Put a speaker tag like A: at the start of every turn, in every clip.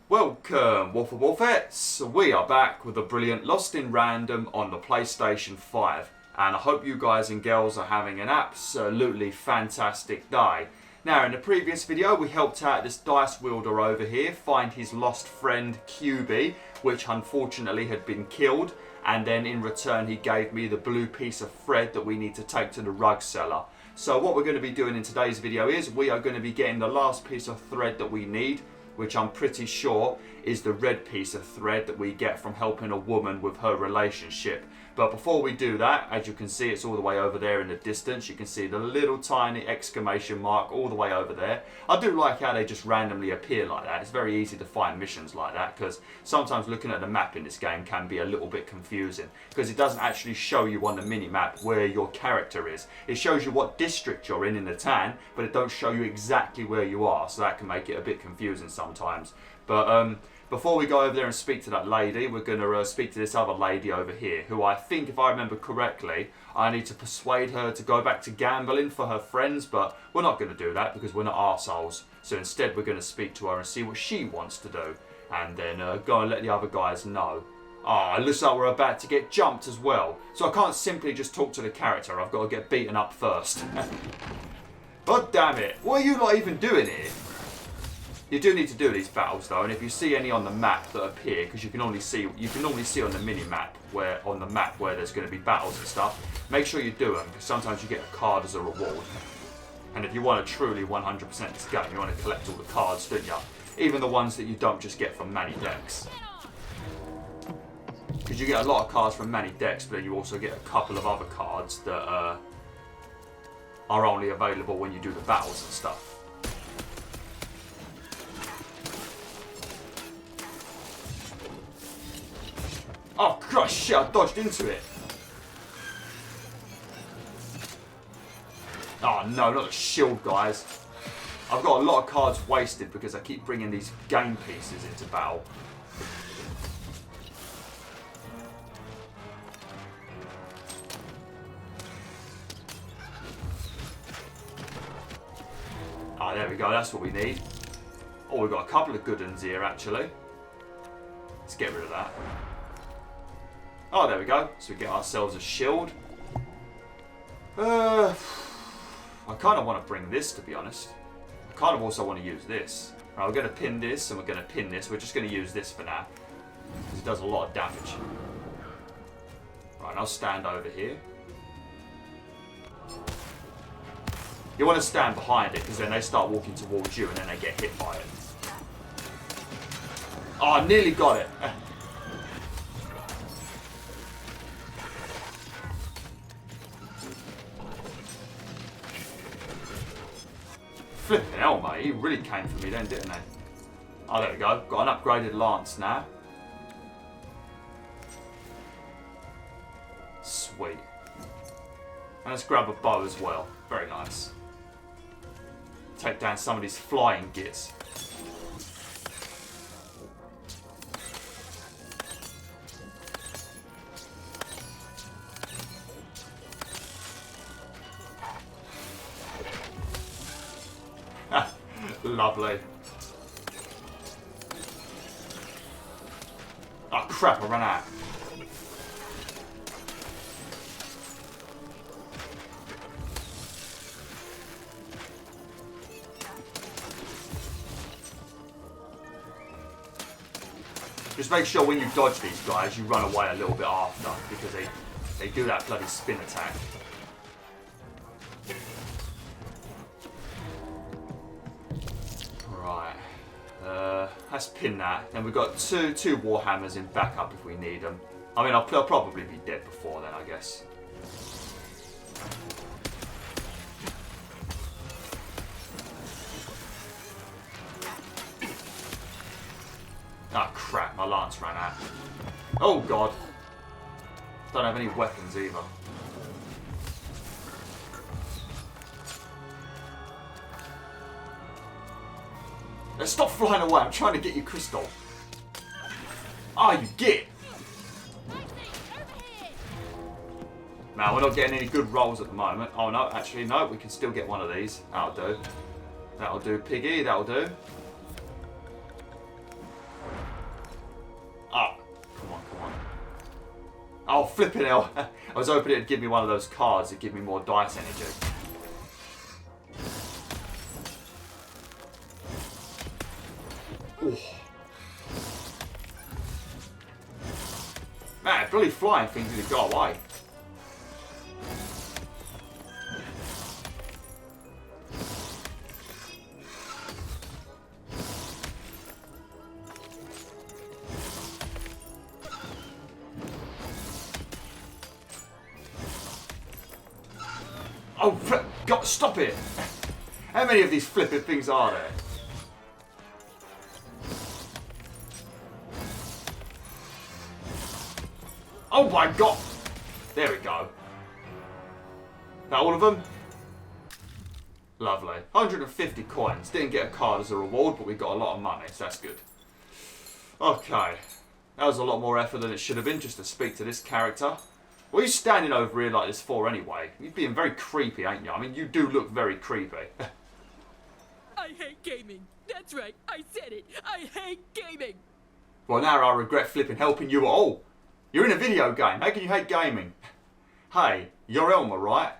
A: Welcome, WolfTheWolfettes! We are back with a brilliant Lost in Random on the PlayStation 5, and I hope you guys and girls are having an absolutely fantastic day. Now, in the previous video, we helped out this dice wielder over here find his lost friend QB, which unfortunately had been killed, and then in return he gave me the blue piece of thread that we need to take to the rug seller. So what we're going to be doing in today's video is we are going to be getting the last piece of thread that we need, which I'm pretty sure is the red piece of thread that we get from helping a woman with her relationship. But before we do that, as you can see, it's all the way over there in the distance. You can see the little tiny exclamation mark all the way over there. I do like how they just randomly appear like that. It's very easy to find missions like that, because sometimes looking at the map in this game can be a little bit confusing, because it doesn't actually show you on the mini-map where your character is. It shows you what district you're in the town, but it don't show you exactly where you are, so that can make it a bit confusing sometimes. But before we go over there and speak to that lady, we're going to speak to this other lady over here, who I think, if I remember correctly, I need to persuade her to go back to gambling for her friends, but we're not going to do that because we're not arseholes. So instead we're going to speak to her and see what she wants to do, and then go and let the other guys know. Ah, it looks like we're about to get jumped as well, so I can't simply just talk to the character. I've got to get beaten up first. God damn it, what are you not even doing here? You do need to do these battles though, and if you see any on the map that appear, because you can only see on the mini map where there's going to be battles and stuff, make sure you do them, because sometimes you get a card as a reward. And if you want to truly 100% this game, you want to collect all the cards, don't you? Even the ones that you don't just get from Manny decks. Because you get a lot of cards from Manny decks, but then you also get a couple of other cards that are only available when you do the battles and stuff. Oh, gosh, shit, I dodged into it. Oh, no, not the shield, guys. I've got a lot of cards wasted because I keep bringing these game pieces into battle. Ah, there we go, that's what we need. Oh, we've got a couple of good ones here, actually. Let's get rid of that. Oh, there we go. So we get ourselves a shield. I kind of want to bring this, to be honest. I kind of also want to use this. Right, we're going to pin this, and we're going to pin this. We're just going to use this for now, because it does a lot of damage. Right, I'll stand over here. You want to stand behind it, because then they start walking towards you, and then they get hit by it. Oh, I nearly got it. Flipping hell, mate. He really came for me then, didn't they? Oh, there we go. Got an upgraded lance now. Sweet. And let's grab a bow as well. Very nice. Take down some of these flying gits. Lovely. Oh crap, I ran out. Just make sure when you dodge these guys, you run away a little bit after, because they do that bloody spin attack. Let's pin that. Then we've got two Warhammers in backup if we need them. I mean, I'll probably be dead before then, I guess. Ah, crap, my lance ran out. Oh, God. Don't have any weapons either. Stop flying away, I'm trying to get you, Crystal. Ah, you git! Now, we're not getting any good rolls at the moment. Oh, no, actually, no, we can still get one of these. That'll do. That'll do, Piggy, that'll do. Oh, flipping hell. I was hoping it'd give me one of those cards that give me more dice energy. Ooh. Man, bloody flying things need to go away. Oh, God, stop it! How many of these flipping things are there? Oh my God! There we go. That all of them? Lovely. 150 coins. Didn't get a card as a reward, but we got a lot of money, so that's good. Okay. That was a lot more effort than it should have been just to speak to this character. What are you standing over here like this for anyway? You're being very creepy, ain't you? I mean, you do look very creepy.
B: I hate gaming. That's right. I said it. I hate gaming.
A: Well, now I regret flipping helping you at all. You're in a video game. How can you hate gaming? Hey, you're Elmer, right?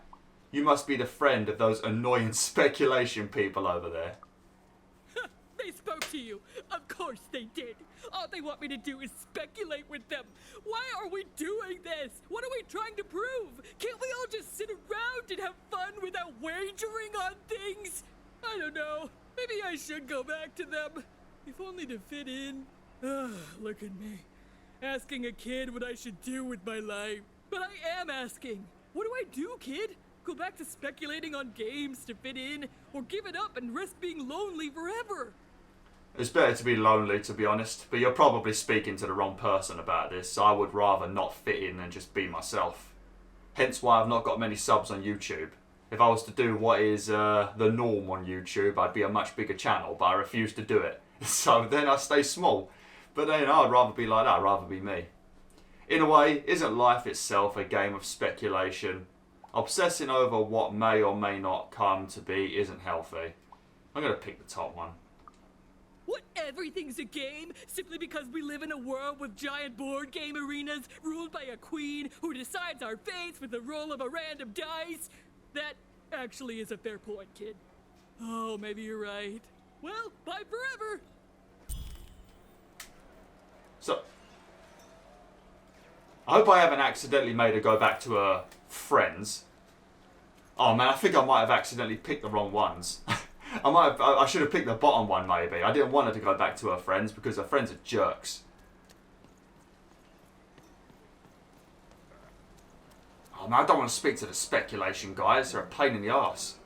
A: You must be the friend of those annoying speculation people over there.
B: They spoke to you. Of course they did. All they want me to do is speculate with them. Why are we doing this? What are we trying to prove? Can't we all just sit around and have fun without wagering on things? I don't know. Maybe I should go back to them. If only to fit in. Look at me. Asking a kid what I should do with my life. But I am asking. What do I do, kid? Go back to speculating on games to fit in? Or give it up and risk being lonely forever?
A: It's better to be lonely, to be honest, but you're probably speaking to the wrong person about this. I would rather not fit in and just be myself. Hence why I've not got many subs on YouTube. If I was to do what is the norm on YouTube, I'd be a much bigger channel, but I refuse to do it. So then I stay small. But then I'd rather be like that, I'd rather be me. In a way, isn't life itself a game of speculation? Obsessing over what may or may not come to be isn't healthy. I'm going to pick the top one.
B: What, everything's a game? Simply because we live in a world with giant board game arenas ruled by a queen who decides our fates with the roll of a random dice? That actually is a fair point, kid. Oh, maybe you're right. Well, bye forever!
A: So, I hope I haven't accidentally made her go back to her friends. Oh man, I think I might have accidentally picked the wrong ones. I should have picked the bottom one maybe. I didn't want her to go back to her friends because her friends are jerks. Oh man, I don't want to speak to the speculation guys. They're a pain in the arse.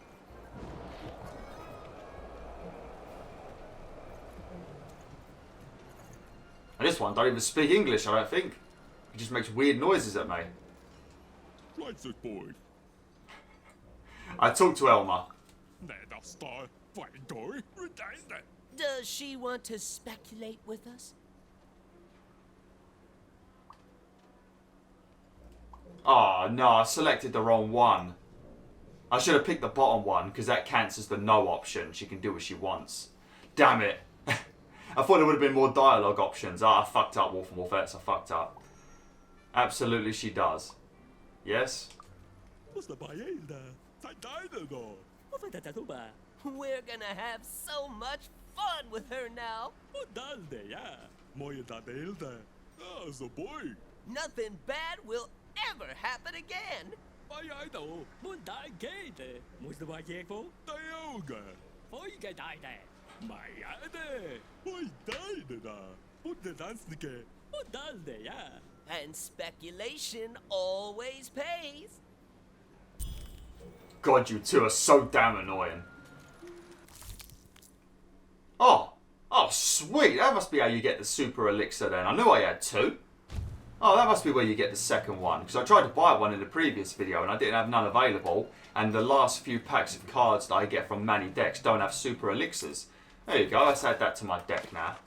A: And this one don't even speak English, I don't think. He just makes weird noises at me.
C: Right, boy.
A: I talked to Elmer.
D: Does she want to speculate with us?
A: Oh no, I selected the wrong one. I should have picked the bottom one because that counts as the no option. She can do what she wants. Damn it. I thought there would have been more dialogue options. I fucked up, BwolfTheWolf. I fucked up. Absolutely she does. Yes?
D: We're gonna have so much fun with her now. Nothing bad will ever happen again. And speculation always pays.
A: God, you two are so damn annoying. Oh, sweet. That must be how you get the super elixir then. I knew I had two. Oh, that must be where you get the second one. Because I tried to buy one in the previous video and I didn't have none available. And the last few packs of cards that I get from Manny decks don't have super elixirs. There you go. Let's add that to my deck now.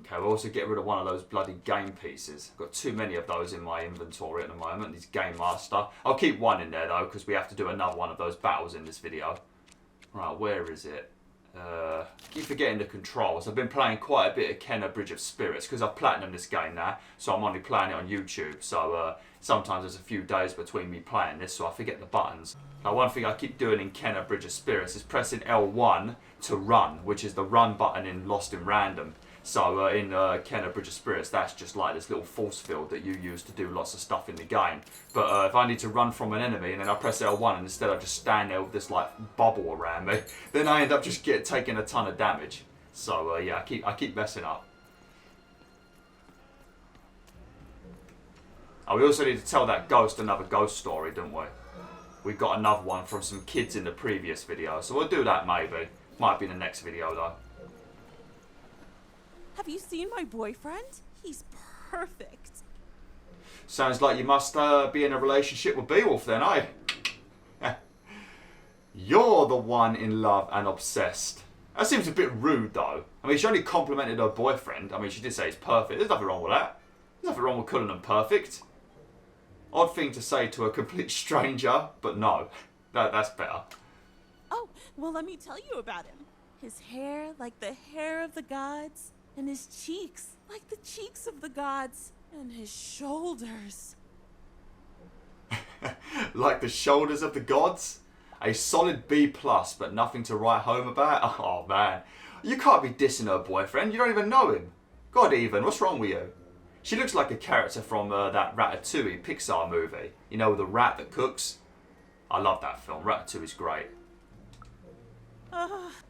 A: Okay, we'll also get rid of one of those bloody game pieces. I've got too many of those in my inventory at the moment. These Game Master. I'll keep one in there though because we have to do another one of those battles in this video. Right, where is it? Keep forgetting the controls. I've been playing quite a bit of Kenna Bridge of Spirits because I've platinumed this game now, so I'm only playing it on YouTube. So sometimes there's a few days between me playing this, so I forget the buttons. Now, one thing I keep doing in Kenna Bridge of Spirits is pressing L1 to run, which is the run button in Lost in Random. So in Kenna Bridge of Spirits, that's just like this little force field that you use to do lots of stuff in the game. But if I need to run from an enemy and then I press L1 and instead I just stand there with this like bubble around me, then I end up just taking a ton of damage. So yeah, I keep messing up. Oh, we also need to tell that ghost another ghost story, don't we? We got another one from some kids in the previous video, so we'll do that maybe. Might be in the next video though.
E: Have you seen my boyfriend? He's perfect.
A: Sounds like you must be in a relationship with BwolfTheWolf then, eh? You're the one in love and obsessed. That seems a bit rude though. I mean, she only complimented her boyfriend. I mean, she did say he's perfect. There's nothing wrong with that. There's nothing wrong with calling him perfect. Odd thing to say to a complete stranger, but no. That's better.
E: Oh, well, let me tell you about him. His hair like the hair of the gods. And his cheeks, like the cheeks of the gods. And his shoulders.
A: Like the shoulders of the gods? A solid B+, but nothing to write home about? Oh, man. You can't be dissing her boyfriend. You don't even know him. God, Even, what's wrong with you? She looks like a character from that Ratatouille Pixar movie. You know, the rat that cooks? I love that film. Ratatouille's great.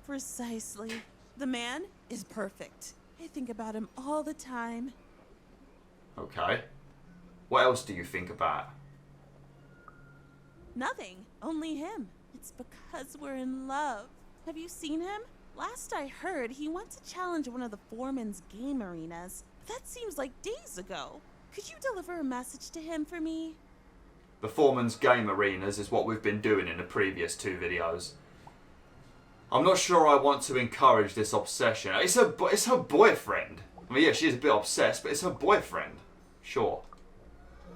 E: Precisely. The man is perfect. I think about him all the time.
A: Okay. What else do you think about?
E: Nothing. Only him. It's because we're in love. Have you seen him? Last I heard, he went to challenge one of the Foreman's game arenas. That seems like days ago. Could you deliver a message to him for me?
A: The Foreman's game arenas is what we've been doing in the previous 2 videos. I'm not sure I want to encourage this obsession. It's her boyfriend. I mean, yeah, she is a bit obsessed, but it's her boyfriend. Sure.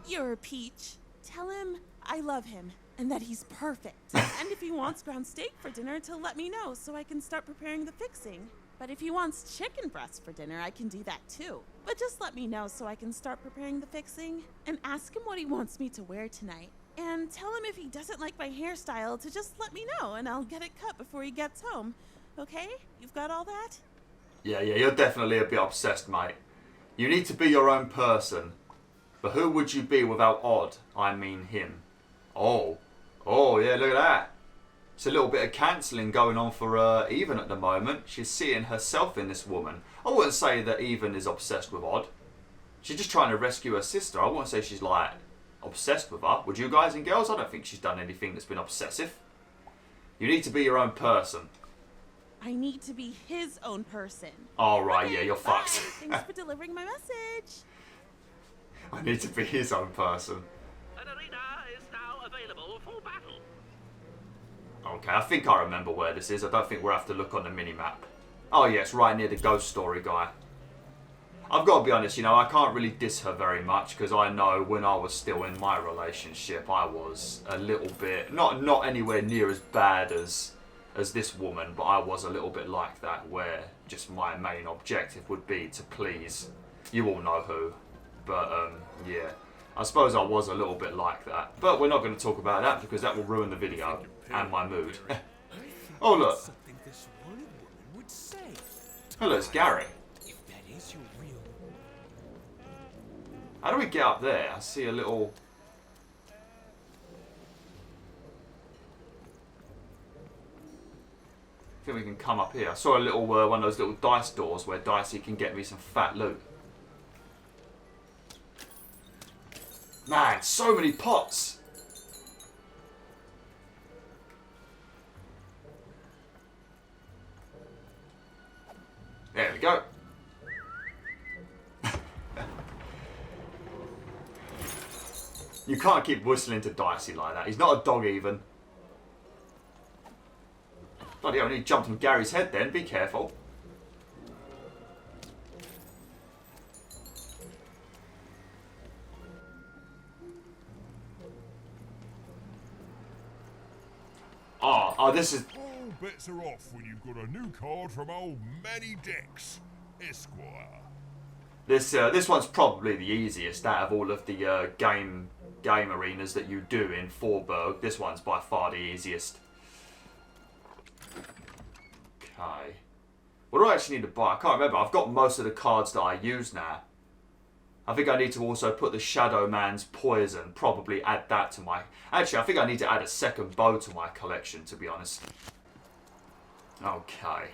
E: You're a peach. Tell him I love him and that he's perfect. And if he wants ground steak for dinner, to let me know so I can start preparing the fixing. But if he wants chicken breast for dinner, I can do that too. But just let me know so I can start preparing the fixing. And ask him what he wants me to wear tonight. And tell him if he doesn't like my hairstyle to just let me know and I'll get it cut before he gets home. Okay? You've got all that?
A: Yeah, you're definitely a bit obsessed, mate. You need to be your own person. But who would you be without Odd? I mean him. Oh, yeah, look at that. It's a little bit of cancelling going on for Even at the moment. She's seeing herself in this woman. I wouldn't say that Even is obsessed with Odd. She's just trying to rescue her sister. I wouldn't say she's like obsessed with her. Would you guys and girls? I don't think she's done anything that's been obsessive. You need to be your own person.
E: I need to be his own person.
A: Alright,
E: Okay,
A: yeah, you're
E: bye.
A: fucked.
E: Thanks for delivering my message.
A: I need to be his own person.
F: An arena is now available for battle.
A: Okay, I think I remember where this is. I don't think we'll have to look on the minimap. Oh yeah, it's right near the ghost story guy. I've got to be honest, you know, I can't really diss her very much because I know when I was still in my relationship, I was a little bit, not anywhere near as bad as this woman, but I was a little bit like that, where just my main objective would be to please, you all know who. But yeah, I suppose I was a little bit like that. But we're not going to talk about that because that will ruin the video and my mood. Oh look.
D: Something this wanted woman would say.
A: Hello, it's Gary.
D: If that is your real.
A: How do we get up there? I see a little... I think we can come up here. I saw a little one of those little dice doors where Dicey can get me some fat loot. Man, so many pots! There we go. You can't keep whistling to Dicey like that. He's not a dog even. Bloody hell, he jumped on Gary's head then. Be careful. Oh, this is...
C: bets are off when you've got a new card from old Manny Dex, Esquire.
A: This one's probably the easiest out of all of the game arenas that you do in Forberg. This one's by far the easiest. Okay. What do I actually need to buy? I can't remember. I've got most of the cards that I use now. I think I need to also put the Shadow Man's Poison. Probably add that to my... Actually, I think I need to add a second bow to my collection, to be honest. Okay.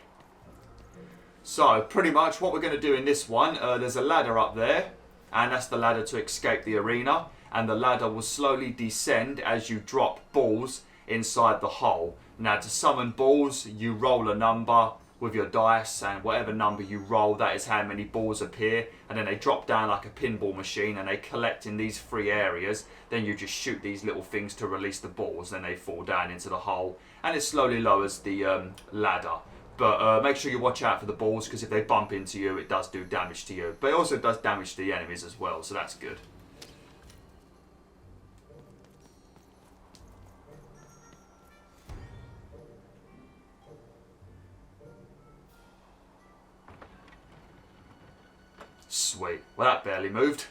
A: So, pretty much what we're going to do in this one, there's a ladder up there. And that's the ladder to escape the arena. And the ladder will slowly descend as you drop balls inside the hole. Now, to summon balls, you roll a number with your dice, and whatever number you roll, that is how many balls appear, and then they drop down like a pinball machine and they collect in these 3 areas. Then you just shoot these little things to release the balls, then they fall down into the hole, and it slowly lowers the ladder. But make sure you watch out for the balls, because if they bump into you, it does do damage to you. But it also does damage to the enemies as well, so that's good. Sweet. Well, that barely moved.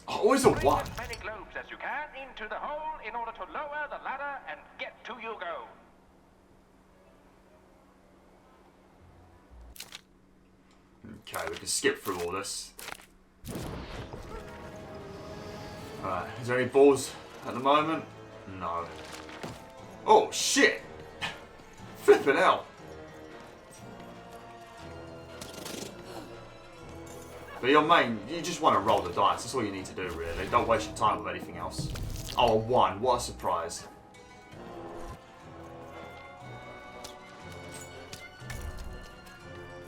A: Oh, always a 1.
F: Bring as many globes as you can into the hole in order to lower the ladder and get to your goal.
A: Okay, we can skip through all this. Alright, is there any balls at the moment? No. Oh, shit! Flipping out! But your main, you just want to roll the dice. That's all you need to do, really. Don't waste your time with anything else. Oh, a 1. What a surprise.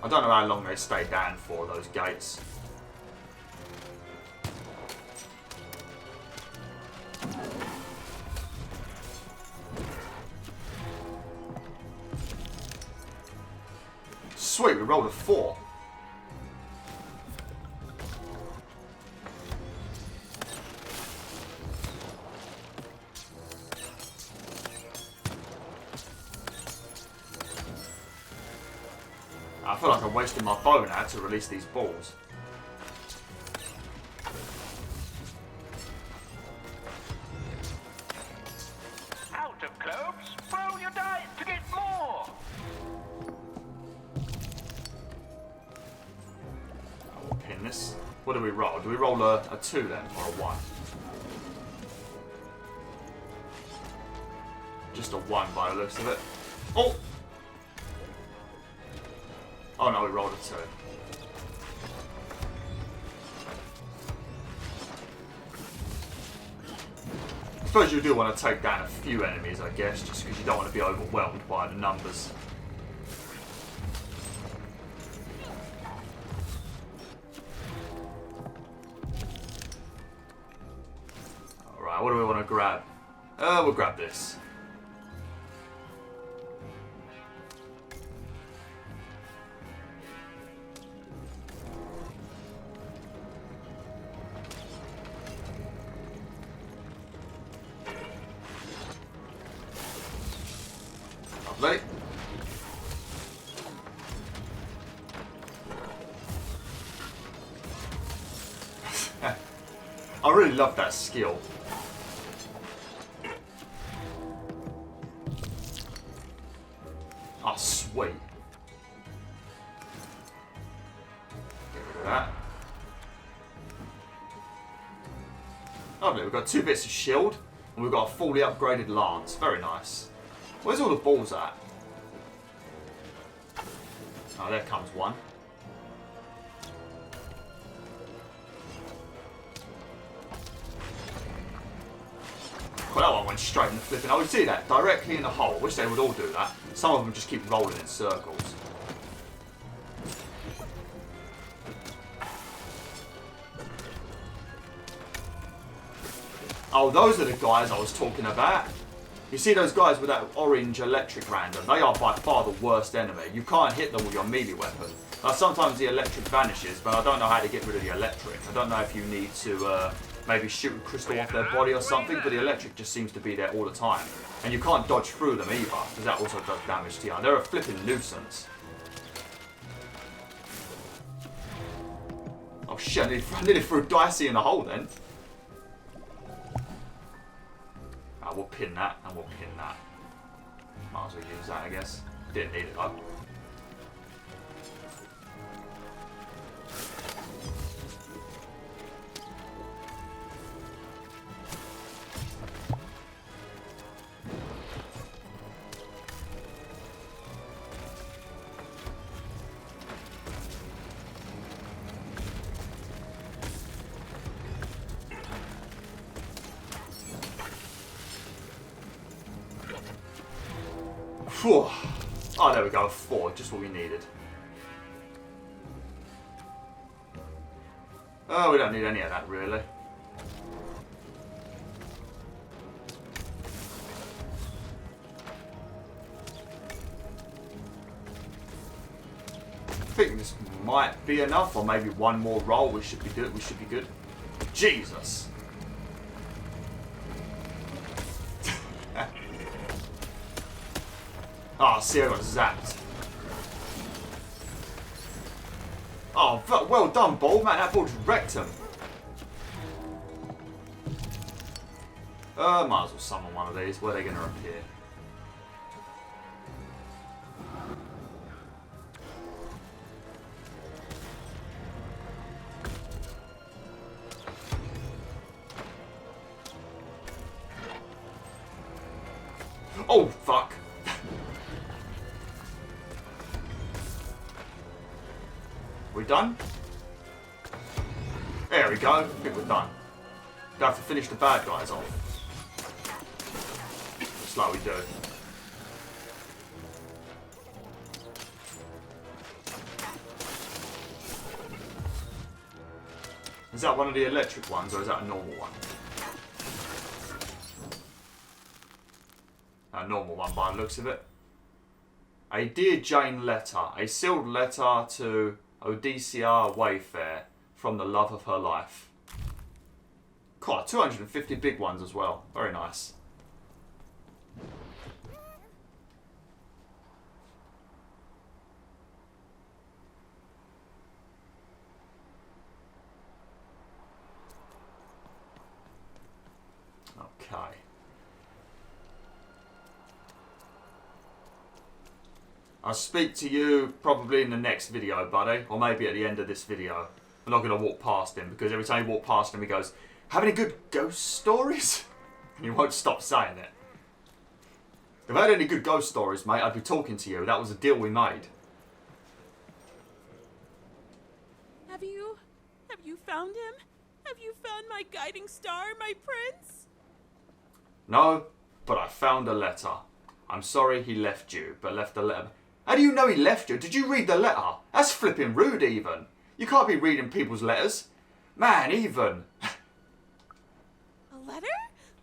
A: I don't know how long they stay down for, those gates. Sweet, we rolled a 4. I feel like I'm wasting my bow now to release these balls.
F: Out of globes, roll your dice to get more.
A: I'll pin this. What do we roll? Do we roll a 2 then, or a 1? Just a 1 by the looks of it. Oh! Oh no, we rolled a 2. I suppose you do want to take down a few enemies, I guess, just because you don't want to be overwhelmed by the numbers. Alright, what do we want to grab? We'll grab this. Lovely. I really love that skill. Oh, sweet. Get rid of that. Lovely, we've got 2 bits of shield, and we've got a fully upgraded lance. Very nice. Where's all the balls at? Oh, there comes one. Well, that one went straight in the flipping. I would see that directly in the hole. Wish they would all do that. Some of them just keep rolling in circles. Oh, those are the guys I was talking about. You see those guys with that orange electric random? They are by far the worst enemy. You can't hit them with your melee weapon. Now, sometimes the electric vanishes, but I don't know how to get rid of the electric. I don't know if you need to maybe shoot a crystal off their body or something, but the electric just seems to be there all the time. And you can't dodge through them either, because that also does damage to you. They're a flipping nuisance. Oh shit, I nearly threw Dicey in the hole then. We'll pin that, and we'll pin that. Might as well use that, I guess. Didn't need it though. Whew. Oh, there we go. 4, just what we needed. Oh, we don't need any of that, really. I think this might be enough, or maybe one more roll. We should be good. We should be good. Jesus. Oh, see, I got zapped. Oh, well done, ball. Man, that ball just wrecked him. Might as well summon one of these. Where are they going to appear? Oh, fuck. We done? There we go. I think we're done. We have to finish the bad guys off. Just like we do. Is that one of the electric ones, or is that a normal one? A normal one by the looks of it. A Dear Jane letter. A sealed letter to Odysseia Wayfair from the love of her life. Quite 250 big ones as well. Very nice. Okay. I'll speak to you probably in the next video, buddy, or maybe at the end of this video. I'm not going to walk past him, because every time you walk past him he goes, "Have any good ghost stories?" And he won't stop saying it. If I had any good ghost stories, mate, I'd be talking to you. That was a deal we made.
E: Have you found him? Have you found my guiding star, my prince?
A: No, but I found a letter. I'm sorry he left you, but left a letter. How do you know he left you? Did you read the letter? That's flipping rude, even. You can't be reading people's letters. Man, even.
E: A letter?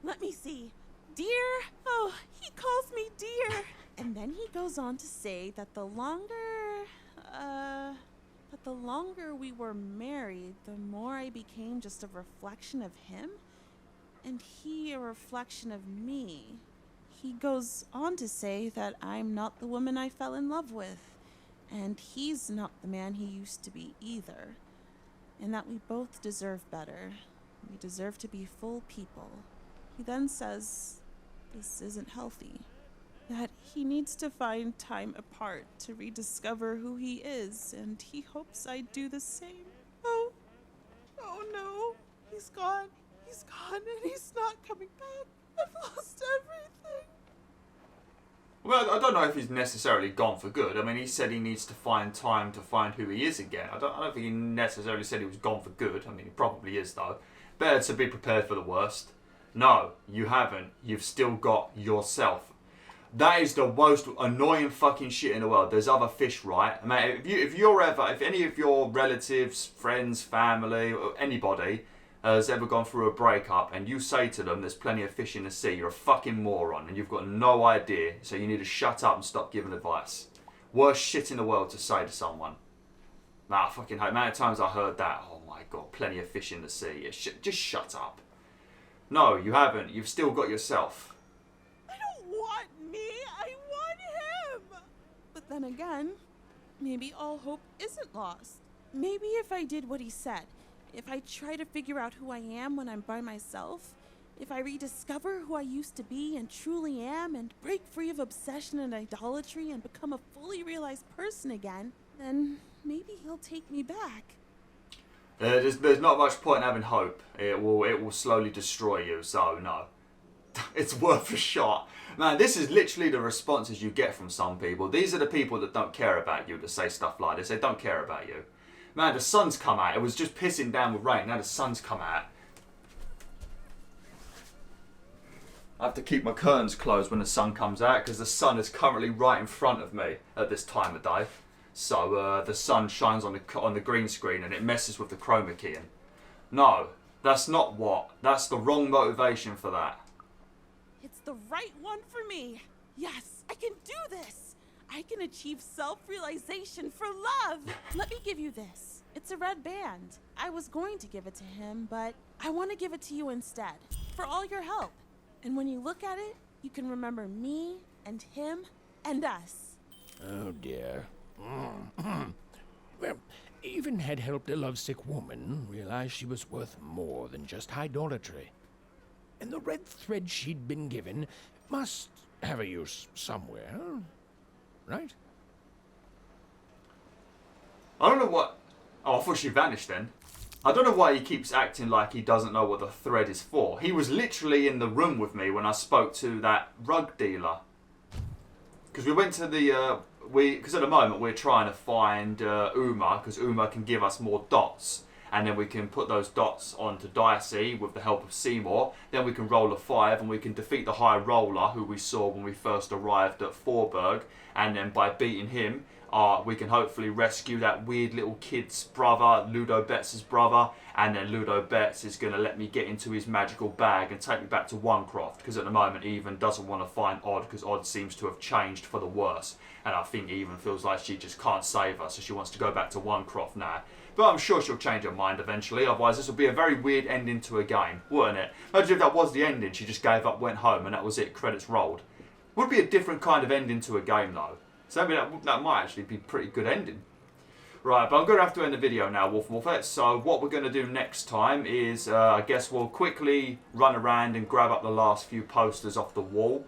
E: Let me see. Dear. Oh, he calls me dear. And then he goes on to say that the longer we were married, the more I became just a reflection of him, and he a reflection of me. He goes on to say that I'm not the woman I fell in love with, and he's not the man he used to be either, and that we both deserve better. We deserve to be full people. He then says this isn't healthy, that he needs to find time apart to rediscover who he is, and he hopes I do the same. Oh no, he's gone, and he's not coming back. I've lost everything.
A: Well, I don't know if he's necessarily gone for good. I mean, he said he needs to find time to find who he is again. I don't think he necessarily said he was gone for good. I mean, he probably is, though. Better to be prepared for the worst. No, you haven't. You've still got yourself. That is the most annoying fucking shit in the world. There's other fish, right? I mean, if any of your relatives, friends, family, or anybody has ever gone through a breakup and you say to them there's plenty of fish in the sea, you're a fucking moron and you've got no idea, so you need to shut up and stop giving advice. Worst shit in the world to say to someone. Nah, I fucking hate. Man, at times I heard that. Oh my god, plenty of fish in the sea. Yeah, just shut up. No, you haven't. You've still got yourself.
E: I don't want me. I want him. But then again, maybe all hope isn't lost. Maybe if I did what he said, if I try to figure out who I am when I'm by myself, if I rediscover who I used to be and truly am and break free of obsession and idolatry and become a fully realized person again, then maybe he'll take me back.
A: There's not much point in having hope. It will slowly destroy you, so no. It's worth a shot. Man, this is literally the responses you get from some people. These are the people that don't care about you that say stuff like this. They don't care about you. Man, the sun's come out. It was just pissing down with rain. Now the sun's come out. I have to keep my curtains closed when the sun comes out because the sun is currently right in front of me at this time of day. So the sun shines on the green screen and it messes with the chroma keying. No, that's not what. That's the wrong motivation for that.
E: It's the right one for me. Yes, I can do this. I can achieve self-realization for love. Let me give you this. It's a red band. I was going to give it to him, but I want to give it to you instead. For all your help. And when you look at it, you can remember me and him and us.
G: Oh dear. Well, even had helped a lovesick woman realize she was worth more than just idolatry. And the red thread she'd been given must have a use somewhere, right?
A: I don't know what... Oh, I thought she vanished then. I don't know why he keeps acting like he doesn't know what the thread is for. He was literally in the room with me when I spoke to that rug dealer. Because we went to the... Because at the moment we're trying to find Uma, because Uma can give us more dots. And then we can put those dots onto Dicey with the help of Seymour. Then we can roll a 5 and we can defeat the High Roller who we saw when we first arrived at Forberg. And then by beating him, we can hopefully rescue that weird little kid's brother, Ludo Betts' brother. And then Ludo Betts is going to let me get into his magical bag and take me back to Onecroft. Because at the moment Even doesn't want to find Odd because Odd seems to have changed for the worse. And I think Even feels like she just can't save her, so she wants to go back to Onecroft now. But I'm sure she'll change her mind eventually, otherwise this would be a very weird ending to a game, wouldn't it? Imagine if that was the ending, she just gave up, went home, and that was it, credits rolled. Would be a different kind of ending to a game though. So I mean, that might actually be a pretty good ending. Right, but I'm going to have to end the video now, BwolfTheWolf. So what we're going to do next time is, I guess we'll quickly run around and grab up the last few posters off the wall.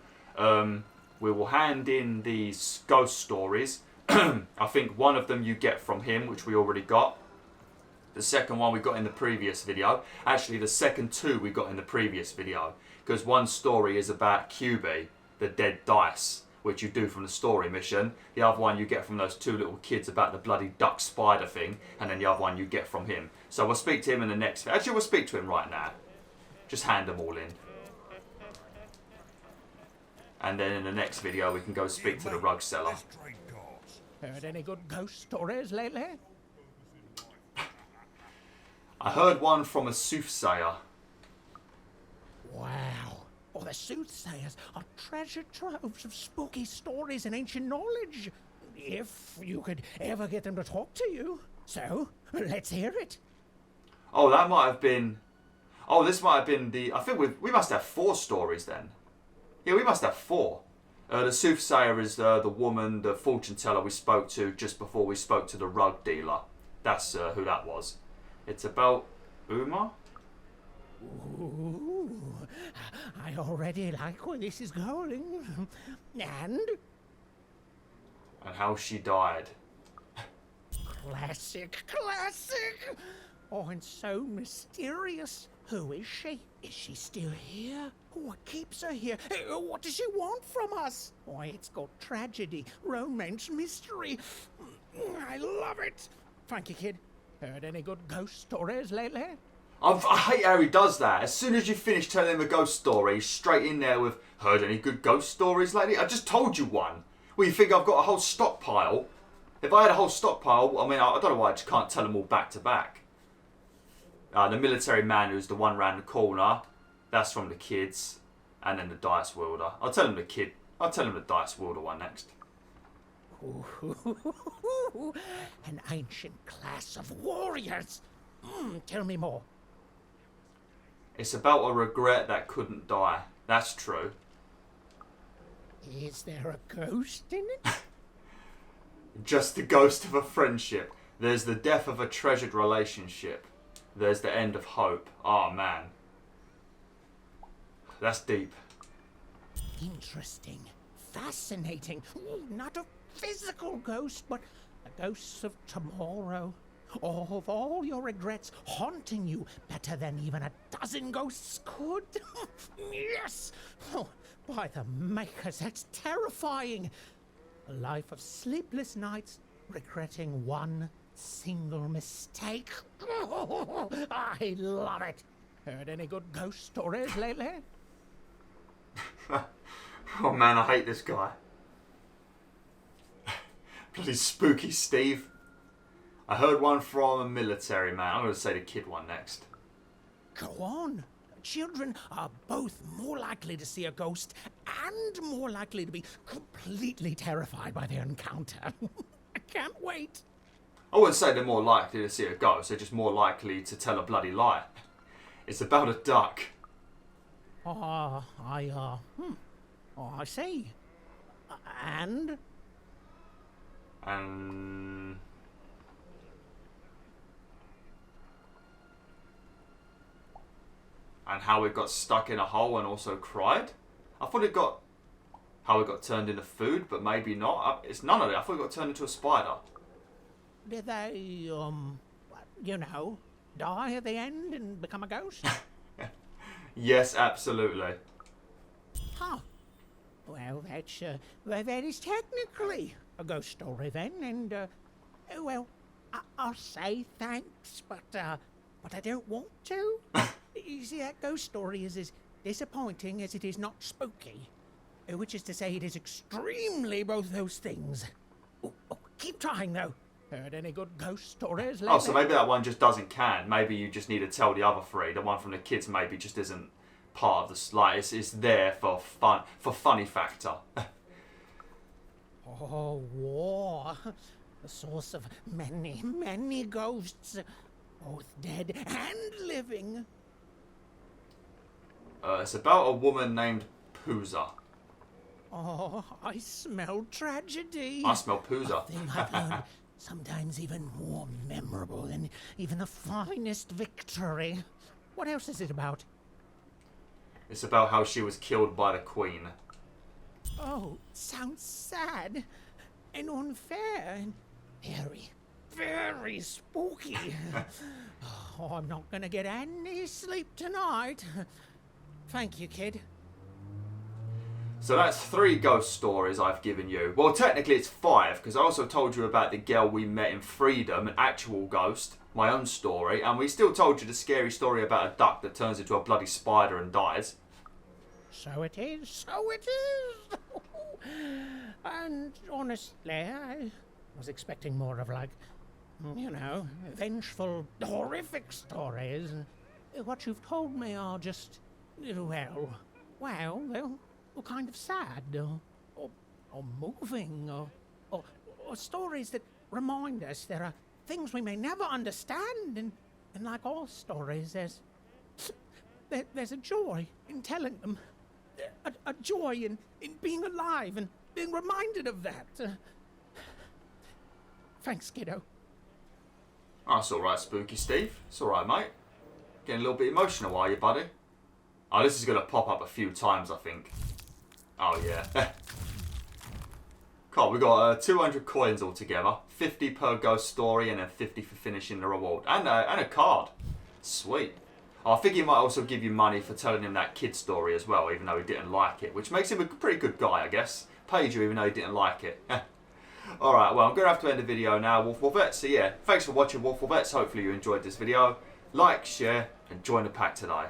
A: We will hand in these ghost stories. I think one of them you get from him, which we already got. The second one we got in the previous video. Actually, the second two we got in the previous video. Because one story is about QB, the dead dice, which you do from the story mission. The other one you get from those two little kids about the bloody duck spider thing. And then the other one you get from him. So we'll speak to him in the next video. Actually, we'll speak to him right now. Just hand them all in. And then in the next video we can go speak to the rug seller.
G: Heard any good ghost stories lately?
A: I heard one from a soothsayer.
G: Wow. Oh, the soothsayers are treasure troves of spooky stories and ancient knowledge. If you could ever get them to talk to you. So, let's hear it.
A: Oh, that might have been... Oh, this might have been the... I think we must have 4 stories then. Yeah, we must have 4. The soothsayer is the woman, the fortune teller we spoke to just before we spoke to the rug dealer. That's who that was. It's about Uma?
G: Ooh, I already like where this is going. And?
A: And how she died.
G: Classic, classic! Oh, and so mysterious. Who is she? Is she still here? What keeps her here? What does she want from us? Why, it's got tragedy, romance, mystery. I love it. Thank you, kid. Heard any good ghost stories lately?
A: I hate how he does that. As soon as you finish telling him a ghost story, he's straight in there with, heard any good ghost stories lately? I just told you one. Well, you think I've got a whole stockpile? If I had a whole stockpile, I mean, I don't know why I just can't tell them all back to back. The military man who's the one round the corner, that's from the kids. And then the dice wielder. I'll tell him the dice wielder one next.
G: An ancient class of warriors. Tell me more.
A: It's about a regret that couldn't die. That's true.
G: Is there a ghost in it?
A: Just the ghost of a friendship. There's the death of a treasured relationship. There's the end of hope. Oh, man. That's deep.
G: Interesting. Fascinating. Not a physical ghost, but a ghost of tomorrow. Of all your regrets haunting you better than even a dozen ghosts could. Yes! Oh, by the makers, that's terrifying. A life of sleepless nights, regretting one single mistake. I love it. Heard any good ghost stories lately?
A: Oh man, I hate this guy. Bloody spooky Steve. I heard one from a military man. I'm going to say the kid one next.
G: Go on. Children are both more likely to see a ghost and more likely to be completely terrified by their encounter. I can't wait.
A: I wouldn't say they're more likely to see a ghost. They're just more likely to tell a bloody lie. It's about a duck.
G: Oh, I see. And
A: how it got stuck in a hole and also cried? I thought it got... How it got turned into food, but maybe not. It's none of it. I thought it got turned into a spider.
G: did they, you know, die at the end and become a ghost?
A: Yes, absolutely.
G: Huh. Well, that is technically a ghost story then, and, well, I'll say thanks, but I don't want to. You see, that ghost story is as disappointing as it is not spooky. Which is to say, it is extremely both those things. Oh, keep trying, though. Heard any good ghost stories lately?
A: Oh, so maybe that one just doesn't can. Maybe you just need to tell the other three. The one from the kids maybe just isn't part of the... Like, it's there for fun, for funny factor.
G: Oh, war. The source of many, many ghosts. Both dead and living.
A: It's about a woman named Pooza.
G: Oh, I smell tragedy.
A: I smell Pooza.
G: A thing I've learned, sometimes even more memorable than even the finest victory. What else is it about?
A: It's about how she was killed by the Queen.
G: Oh, sounds sad and unfair and very, very spooky. Oh, I'm not gonna get any sleep tonight. Thank you, kid.
A: So that's 3 ghost stories I've given you. Well, technically it's 5, because I also told you about the girl we met in Freedom, an actual ghost, my own story, and we still told you the scary story about a duck that turns into a bloody spider and dies.
G: So it is, so it is. And honestly, I was expecting more of, like, you know, vengeful, horrific stories. What you've told me are just, well, they're kind of sad, or moving, or stories that remind us there are things we may never understand, and like all stories, there's a joy in telling them, a joy in being alive and being reminded of that. Thanks, kiddo.
A: Oh, it's alright, Spooky Steve. It's alright, mate. Getting a little bit emotional, are you, buddy? Oh, this is going to pop up a few times, I think. Oh, yeah. Cool, we got 200 coins altogether. 50 per ghost story, and then 50 for finishing the reward. And a card. Sweet. Oh, I think he might also give you money for telling him that kid story as well, even though he didn't like it. Which makes him a pretty good guy, I guess. Paid you even though he didn't like it. Alright, well, I'm going to have to end the video now, WolfTheWolf. So yeah, thanks for watching, WolfTheWolf. Hopefully you enjoyed this video. Like, share, and join the pack today.